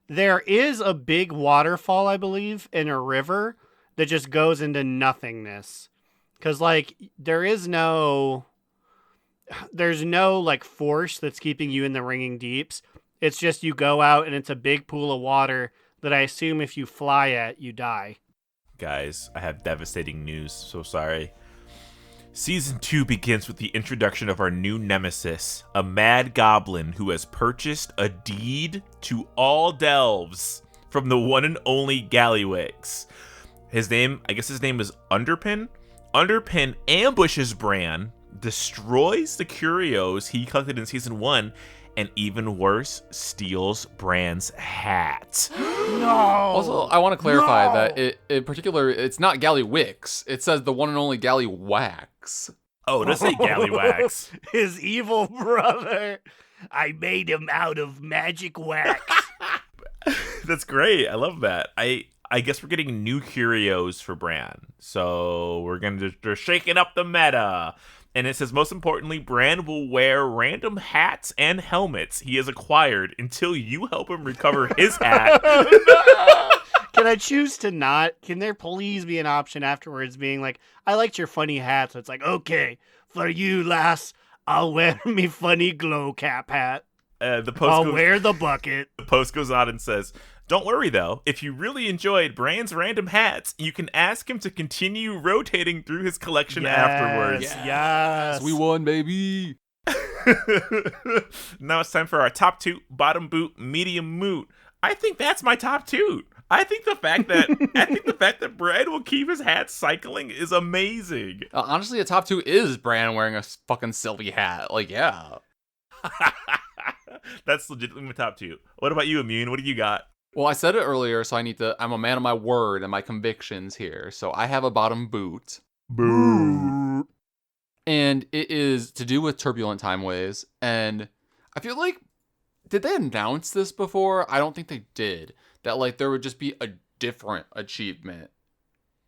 There is a big waterfall, I believe, in a river that just goes into nothingness. Because, like, there's no, like, force that's keeping you in the Ringing Deeps. It's just you go out and it's a big pool of water that I assume if you fly at, you die. Guys, I have devastating news. So sorry. Season 2 begins with the introduction of our new nemesis, a mad goblin who has purchased a deed to all delves from the one and only Gallywix. His name is Underpin. Underpin ambushes Bran, destroys the curios he collected in Season 1, and even worse, steals Bran's hat. No! Also, I want to clarify that in particular, it's not Gallywix. It says the one and only Gallywax. Oh, it does say Gallywax. His evil brother. I made him out of magic wax. That's great. I love that. I guess we're getting new curios for Bran. So they're shaking up the meta. And it says, most importantly, Bran will wear random hats and helmets he has acquired until you help him recover his hat. Can I choose to not? Can there please be an option afterwards being like, I liked your funny hat. So it's like, okay, for you, lass, I'll wear me funny glow cap hat. Wear the bucket. The post goes on and says, don't worry, though. If you really enjoyed Bran's random hats, you can ask him to continue rotating through his collection afterwards. Yes. We won, baby. Now it's time for our top toot, bottom boot, medium moot. I think that's my top toot. I think the fact that Bran will keep his hat cycling is amazing. Honestly, a top 2 is Bran wearing a fucking silly hat. Like, yeah. That's legitimately my top toot. What about you, Immune? What do you got? Well, I said it earlier, so I'm a man of my word and my convictions here. So I have a bottom boot. Boo. And it is to do with turbulent timeways. And I feel like, did they announce this before? I don't think they did. That like there would just be a different achievement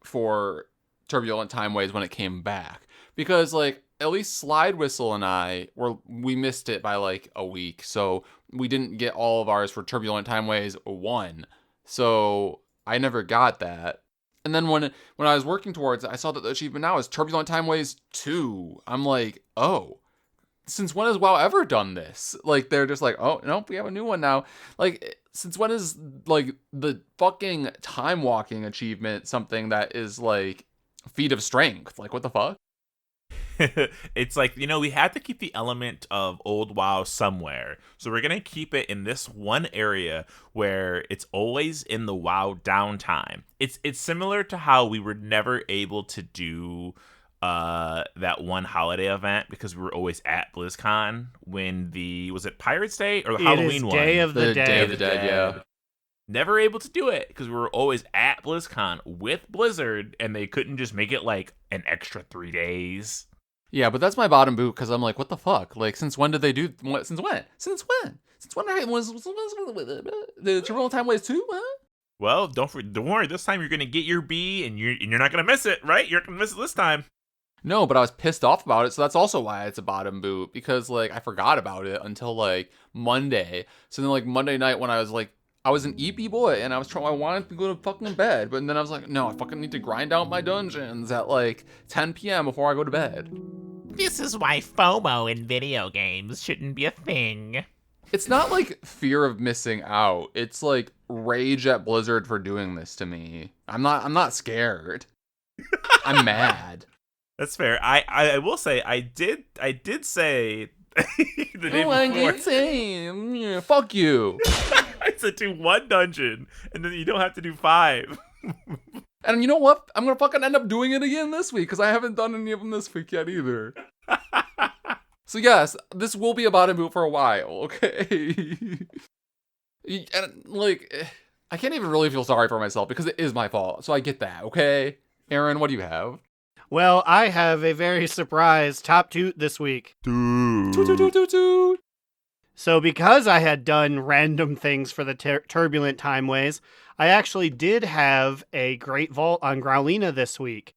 for turbulent timeways when it came back. Because like at least Slidewhistle and we missed it by like a week. So we didn't get all of ours for Turbulent Timeways 1. So I never got that. And then when I was working towards it, I saw that the achievement now is Turbulent Timeways 2. I'm like, oh, since when has WoW ever done this? Like, they're just like, oh, no, we have a new one now. Like, since when is, like, the fucking time walking achievement something that is, like, feat of strength? Like, what the fuck? It's like, we had to keep the element of old WoW somewhere. So we're going to keep it in this one area where it's always in the WoW downtime. It's similar to how we were never able to do that one holiday event because we were always at BlizzCon when was it Pirates Day or the Halloween one? Day of the Dead. Day of the Dead, yeah. Never able to do it because we were always at BlizzCon with Blizzard and they couldn't just make it like an extra 3 days. Yeah, but that's my bottom boot because I'm like, what the fuck? Like, since when did they do? Since when? Since when was the Turbulent Timeways 2? Huh? Well, don't worry. This time you're gonna get your B, and you're not gonna miss it, right? You're gonna miss it this time. No, but I was pissed off about it, so that's also why it's a bottom boot because like I forgot about it until like Monday. So then like Monday night when I was an EP boy and I wanted to go to fucking bed, but then I was like, no, I fucking need to grind out my dungeons at like 10 p.m. before I go to bed. This is why FOMO in video games shouldn't be a thing. It's not like fear of missing out. It's like rage at Blizzard for doing this to me. I'm not scared. I'm mad. That's fair. I will say I did say the day before. Say, fuck you. I said do 1 dungeon and then you don't have to do 5. And you know what? I'm gonna fucking end up doing it again this week because I haven't done any of them this week yet either. So yes, this will be a bottom boot for a while, okay? And like, I can't even really feel sorry for myself because it is my fault. So I get that, okay? Aaron, what do you have? Well, I have a very surprise top toot this week. Toot, toot, toot, toot, toot. So because I had done random things for the turbulent timeways, I actually did have a great vault on Growlina this week.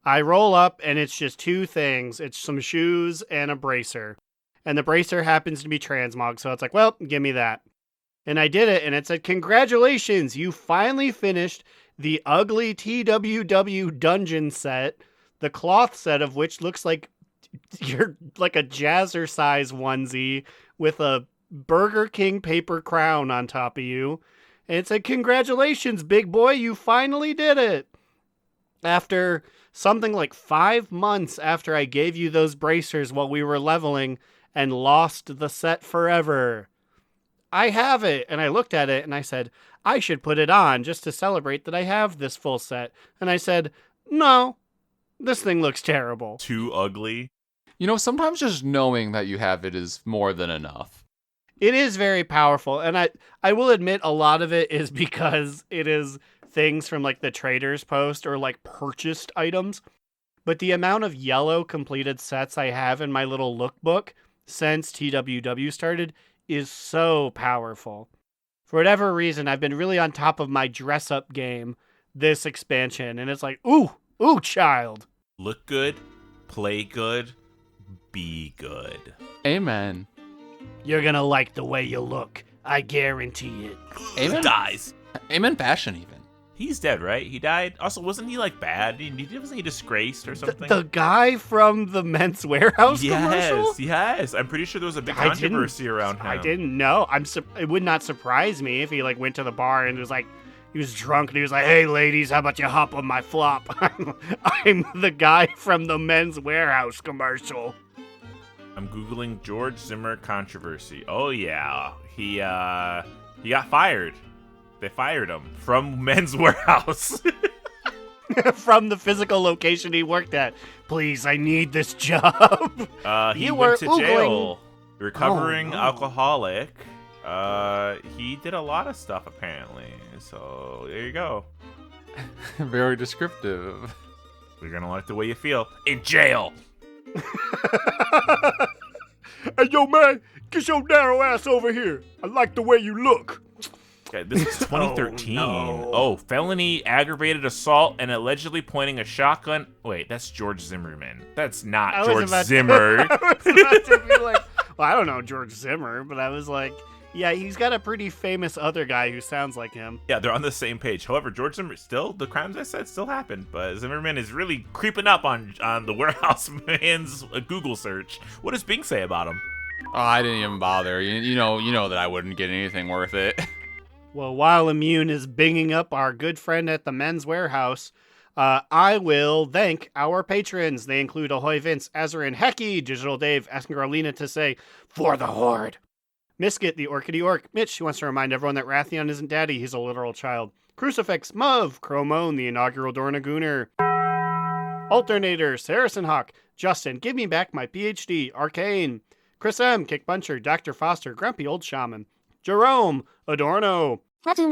I roll up and it's just 2 things. It's some shoes and a bracer. And the bracer happens to be transmog, so it's like, well, give me that. And I did it and it said, congratulations, you finally finished the ugly TWW dungeon set, the cloth set of which looks like you're like a jazzercise onesie with a Burger King paper crown on top of you. And it said, congratulations, big boy, you finally did it. After something like 5 months after I gave you those bracers while we were leveling and lost the set forever. I have it. And I looked at it and I said, I should put it on just to celebrate that I have this full set. And I said, no, this thing looks terrible. Too ugly. You know, sometimes just knowing that you have it is more than enough. It is very powerful. And I will admit a lot of it is because it is things from like the trader's post or like purchased items. But the amount of yellow completed sets I have in my little lookbook since TWW started is so powerful. For whatever reason, I've been really on top of my dress up game this expansion. And it's like, ooh, child. Look good, play good, be good. Amen. You're gonna like the way you look. I guarantee it. Amen. Dies. Amen fashion even. He's dead, right? He died. Also, wasn't he like bad? Wasn't he disgraced or something? The guy from the Men's Warehouse commercial? Yes. I'm pretty sure there was a big controversy around him. I didn't know. It would not surprise me if he like went to the bar and was like, he was drunk and he was like, hey ladies, how about you hop on my flop? I'm the guy from the Men's Warehouse commercial. I'm Googling George Zimmer controversy. Oh yeah. He got fired. They fired him from Men's Warehouse. From the physical location he worked at. Please, I need this job. He went to jail. Recovering alcoholic. He did a lot of stuff apparently. So there you go. Very descriptive. You're gonna like the way you feel in jail. Hey, yo, man, get your narrow ass over here. I like the way you look. Okay, this is 2013. Oh, felony aggravated assault and allegedly pointing a shotgun. Wait, that's George Zimmerman. That's not George Zimmer. I was about to be like, well, I don't know George Zimmer, but I was like, yeah, he's got a pretty famous other guy who sounds like him. Yeah, they're on the same page. However, George Zimmer, still, the crimes I said still happened, but Zimmerman is really creeping up on the warehouse man's Google search. What does Bing say about him? Oh, I didn't even bother. You know that I wouldn't get anything worth it. Well, while Immune is binging up our good friend at the Men's Warehouse, I will thank our patrons. They include Ahoy Vince, Azarin, Hecky, Digital Dave, asking Garlina to say, for the Horde. Miskit, the Orchidee Orc. Mitch, who wants to remind everyone that Rathion isn't daddy, he's a literal child. Crucifix, Muv, Chromone, the inaugural Dornagooner. Alternator, Saracen Hawk, Justin, give me back my PhD, Arcane. Chris M, Kick Buncher, Dr. Foster, Grumpy Old Shaman. Jerome, Adorno. Losing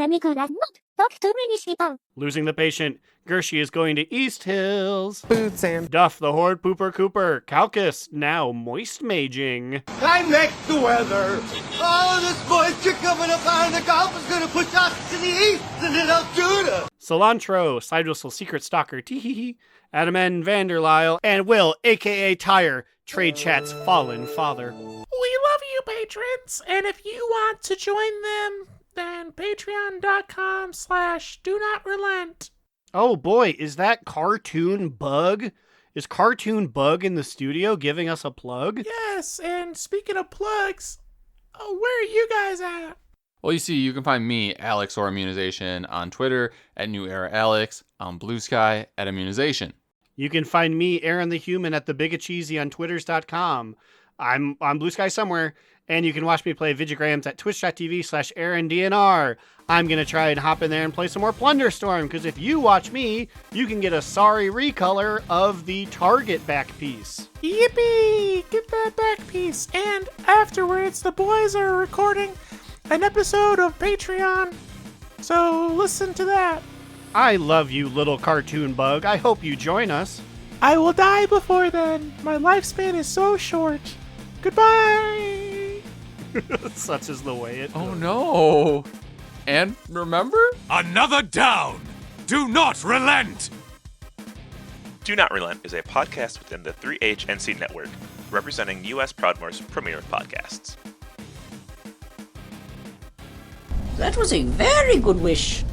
the Patient, Gershie is going to East Hills. Boots and Duff, the Horde Pooper Cooper. Calcus, now moist maging. I make the weather. Oh, this moisture coming up high in the Gulf is going to push us to the east and then Altura. Cilantro, Slidewhistle Secret Stalker, teehee, Adam N. Vanderlyle, and Will, a.k.a. Tire, Trade Chat's fallen father. We love you, patrons, and if you want to join them, then patreon.com/do-not-relent. Oh boy, is that Cartoon Bug? Is Cartoon Bug in the studio giving us a plug? Yes, and speaking of plugs, Where are you guys at? Well, you see, you can find me, Alex or Immunization, on Twitter at New Era Alex, on Blue Sky at Immunization. You can find me, Aaron the Human, at the Bigacheesy on Twitters.com. I'm on Blue Sky somewhere, and you can watch me play Vigigrams at twitch.tv/AaronDNR. I'm going to try and hop in there and play some more Plunderstorm, because if you watch me, you can get a sorry recolor of the Target back piece. Yippee! Get that back piece. And afterwards, the boys are recording an episode of Patreon. So listen to that. I love you, little cartoon bug. I hope you join us. I will die before then. My lifespan is so short. Goodbye. Such is the way it Oh goes. no! And remember? Another down! Do not relent! Do Not Relent is a podcast within the 3HNC network, representing U.S. Proudmoore's premier podcasts. That was a very good wish.